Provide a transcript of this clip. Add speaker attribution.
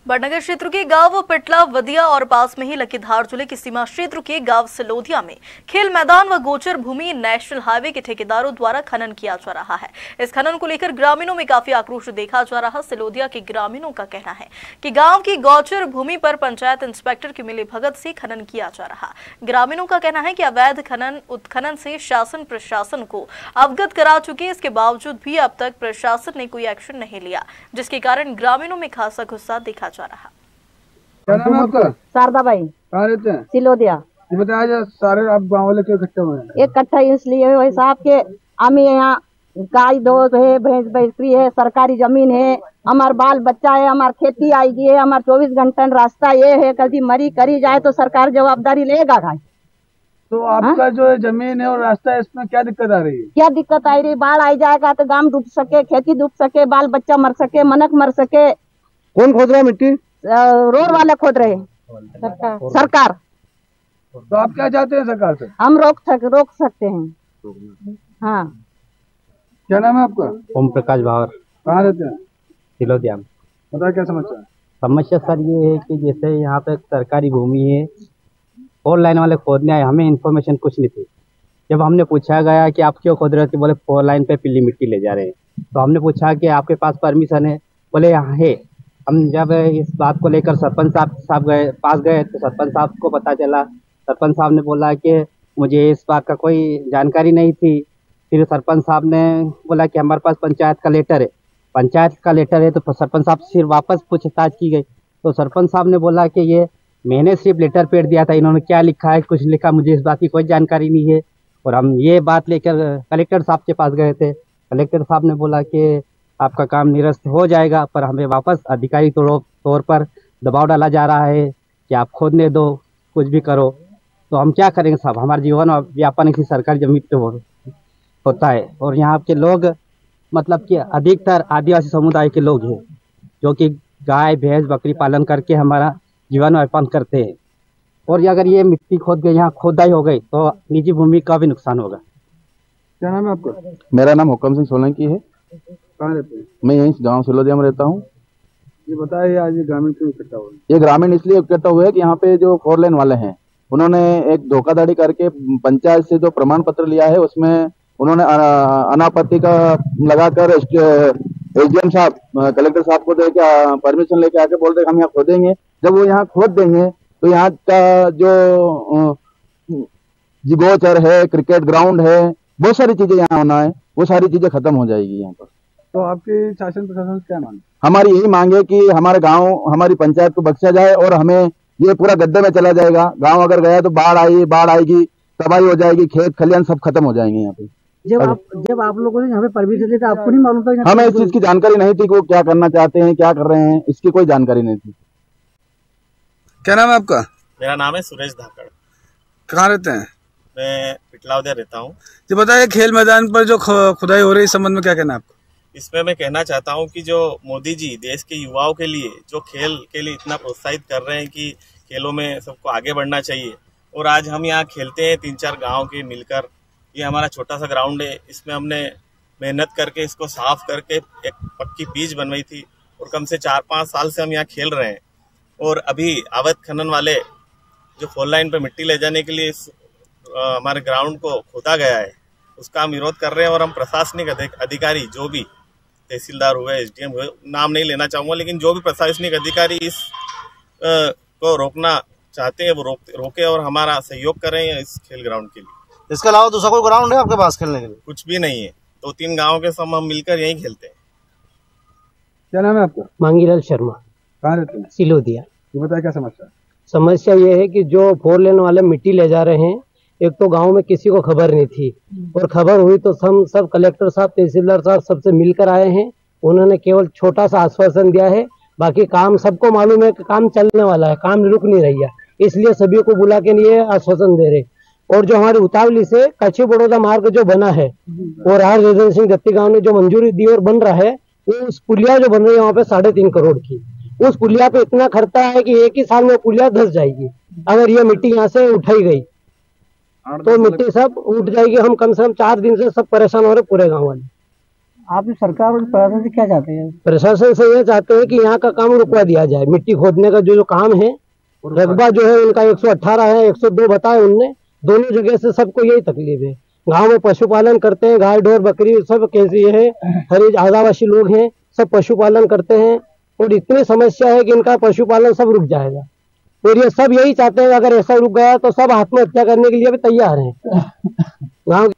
Speaker 1: बड़नगर क्षेत्र के गांव पिटला वदिया और पास में ही लकीधार जिले की सीमा क्षेत्र के गांव सिलोदिया में खेल मैदान व गोचर भूमि नेशनल हाईवे के ठेकेदारों द्वारा खनन किया जा रहा है। इस खनन को लेकर ग्रामीणों में काफी आक्रोश देखा जा रहा। सिलोदिया के ग्रामीणों का कहना है कि गांव की गोचर भूमि पर पंचायत इंस्पेक्टर की मिलीभगत से खनन किया जा रहा। ग्रामीणों का कहना है कि अवैध खनन उत्खनन से शासन प्रशासन को अवगत करा चुके, इसके बावजूद भी अब तक प्रशासन ने कोई एक्शन नहीं लिया, जिसके कारण ग्रामीणों में खासा गुस्सा देखा जा रहा।
Speaker 2: क्या नाम है आपका?
Speaker 3: शारदा बाई।
Speaker 2: कहाँ रहते हैं?
Speaker 3: सिलोदिया।
Speaker 2: ये बताया सारे आप गाँव वाले क्यों इकट्ठे हुए हैं?
Speaker 3: इकट्ठा इसलिए वही साहब के हमें यहाँ गाय दो है, भैंस बैठी है, सरकारी जमीन है, हमार बाल बच्चा है, हमार खेती आएगी है, हमार 24 घंटा रास्ता ये है, कभी मरी करी जाए तो सरकार जवाबदारी लेगा भाई।
Speaker 2: तो आपका जो जमीन है और रास्ता है, इसमें क्या दिक्कत आ रही है?
Speaker 3: क्या दिक्कत आ रही है? बाढ़ आ जाएगा तो गांव डूब सके, खेती डूब सके, बाल बच्चा मर सके, मनक मर सके।
Speaker 2: कौन खोद रहा है मिट्टी?
Speaker 3: रोड वाले खोद रहे। सरकार।
Speaker 2: तो आप क्या चाहते हैं सरकार से?
Speaker 3: हम रोक सकते हैं। हाँ।
Speaker 2: क्या नाम है आपका?
Speaker 4: ओम प्रकाश भावर।
Speaker 2: कहाँ रहते हैं?
Speaker 4: सिलोदिया में।
Speaker 2: बताया क्या समस्या है?
Speaker 4: समस्या सर ये है कि जैसे यहाँ पे सरकारी भूमि है, 4 लाइन वाले खोदने आए, हमें इन्फॉर्मेशन कुछ नहीं थी। जब हमने पूछा गया कि आप क्यों खोद रहे हो, तो बोले 4 लाइन पे पीली मिट्टी ले जा रहे हैं। तो हमने पूछा कि आपके पास परमिशन है? बोले यहाँ है। हम जब इस बात को लेकर सरपंच साहब पास गए तो सरपंच साहब को पता चला। सरपंच साहब ने बोला कि मुझे इस बात का कोई जानकारी नहीं थी। फिर सरपंच साहब ने बोला कि हमारे पास पंचायत का लेटर है। पंचायत का लेटर है तो सरपंच साहब से फिर वापस पूछताछ की गई तो सरपंच साहब ने बोला कि ये मैंने सिर्फ लेटर पेड दिया था, इन्होंने क्या लिखा है कुछ लिखा, मुझे इस बात की कोई जानकारी नहीं है। और हम ये बात लेकर कलेक्टर साहब के पास गए थे। कलेक्टर साहब ने बोला कि आपका काम निरस्त हो जाएगा, पर हमें वापस अधिकारी तौर पर दबाव डाला जा रहा है कि आप खोदने दो, कुछ भी करो। तो हम क्या करेंगे साहब? हमारा जीवन व्यापन इसी सरकारी जमीन पे होता है और यहाँ के लोग मतलब कि अधिकतर आदिवासी समुदाय के लोग हैं जो कि गाय भैंस बकरी पालन करके हमारा जीवन व्यापन करते हैं। और अगर ये मिट्टी खोद गई, यहाँ खोदाई हो गई तो निजी भूमि का भी नुकसान होगा।
Speaker 2: क्या नाम है आपका?
Speaker 5: मेरा नाम हुक्म सिंह सोलंकी है।
Speaker 2: कहाँ रहते हैं?
Speaker 5: मैं यहीं गांव सिलोदिया में रहता हूँ।
Speaker 2: ये बताइए आज ये ग्रामीण क्यों इकट्ठा हुए?
Speaker 5: ये ग्रामीण इसलिए इकट्ठा हुए कि यहाँ पे जो 4 लाइन वाले हैं उन्होंने एक धोखाधड़ी करके पंचायत से जो प्रमाण पत्र लिया है उसमें उन्होंने अनापत्ति का लगाकर एसडीएम साहब कलेक्टर साहब को दे के परमिशन लेके आके बोलते हम यहाँ खोदेंगे। जब वो यहाँ खोद देंगे तो यहाँ का जो गोचर है, क्रिकेट ग्राउंड है, बहुत सारी चीजें यहाँ होना है, वो सारी चीजें खत्म हो जाएगी यहाँ पर।
Speaker 2: तो आपकी शासन प्रशासन से क्या मांग?
Speaker 5: हमारी यही मांग है कि हमारे गांव हमारी पंचायत को बख्शा जाए और हमें ये पूरा गड्ढे में चला जाएगा। गांव अगर गया तो बाढ़ आएगी, तबाही हो जाएगी, खेत खलियान सब खत्म हो जाएंगे यहाँ पे।
Speaker 3: जब आप लोगों ने यहाँ पे परमिशन ली तो आपको नहीं मालूम था?
Speaker 5: हमें इस चीज की जानकारी नहीं थी कि वो क्या करना चाहते हैं, क्या कर रहे हैं, इसकी कोई जानकारी नहीं थी।
Speaker 2: क्या नाम है आपका?
Speaker 6: मेरा नाम है सुरेश धाकड़।
Speaker 2: कहाँ रहते हैं?
Speaker 6: मैं पिटलावदिया रहता हूँ।
Speaker 2: ये बताइए खेल मैदान पर जो खुदाई हो रही है इस संबंध में क्या कहना है आपको?
Speaker 6: इसमें मैं कहना चाहता हूँ कि जो मोदी जी देश के युवाओं के लिए जो खेल के लिए इतना प्रोत्साहित कर रहे हैं कि खेलों में सबको आगे बढ़ना चाहिए, और आज हम यहाँ खेलते हैं 3-4 गाँव के मिलकर। ये हमारा छोटा सा ग्राउंड है, इसमें हमने मेहनत करके इसको साफ करके एक पक्की पिच बनवाई थी और कम से 4-5 साल से हम यहाँ खेल रहे हैं। और अभी अवैध खनन वाले जो 4 लाइन पर मिट्टी ले जाने के लिए हमारे ग्राउंड को खोदा गया है, उसका हम विरोध कर रहे हैं। और हम प्रशासनिक अधिकारी जो भी तहसीलदार हुए, एसडीएम हुए, नाम नहीं लेना चाहूँगा, लेकिन जो भी प्रशासनिक अधिकारी इस को रोकना चाहते हैं वो रोके और हमारा सहयोग करें इस खेल ग्राउंड के लिए।
Speaker 7: इसके अलावा दूसरा कोई ग्राउंड है आपके पास खेलने के लिए?
Speaker 6: कुछ भी नहीं है, 2-3 गाँव के सब हम मिलकर यहीं खेलते हैं।
Speaker 2: क्या नाम है आपका?
Speaker 4: मांगीलाल शर्मा।
Speaker 2: कहाँ रहते हैं?
Speaker 4: सिलोदिया।
Speaker 2: ये बताया क्या समस्या?
Speaker 4: समस्या ये है कि जो 4 लेन वाले मिट्टी ले जा रहे हैं, एक तो गांव में किसी को खबर नहीं थी और खबर हुई तो हम सब कलेक्टर साहब, तहसीलदार साहब सबसे मिलकर आए हैं। उन्होंने केवल छोटा सा आश्वासन दिया है, बाकी काम सबको मालूम है कि काम चलने वाला है, काम रुक नहीं रही है, इसलिए सभी को बुला के लिए आश्वासन दे रहे। और जो हमारे उतावली से कच्ची बड़ौदा मार्ग जो बना है और आर जयदन सिंह दत्ती गाँव ने जो मंजूरी दी और बन रहा है, वो उस पुलिया जो बन रही है वहाँ पे 3.5 करोड़ की, उस पुलिया पे इतना खर्चा है कि एक ही साल में पुलिया धंस जाएगी। अगर ये मिट्टी यहाँ से उठाई गई तो मिट्टी सब उठ जाएगी। हम कम से कम 4 दिन से सब परेशान हो रहे पूरे गाँव वाले।
Speaker 2: आप सरकार और प्रशासन से क्या चाहते हैं?
Speaker 8: प्रशासन से ये चाहते हैं कि यहाँ का काम रुकवा दिया जाए। मिट्टी खोदने का जो काम है, रकबा जो है उनका 118 है, 102 बताए उनने। दोनों जगह से सबको यही तकलीफ है। गांव में पशुपालन करते हैं, गाय ढोर बकरी सब कैसी है, हरिज आदिवासी लोग हैं, सब पशुपालन करते हैं और इतनी समस्या है कि इनका पशुपालन सब रुक जाएगा। और ये सब यही चाहते हैं अगर ऐसा रुक गया तो सब आत्महत्या करने के लिए भी तैयार हैं। गाँव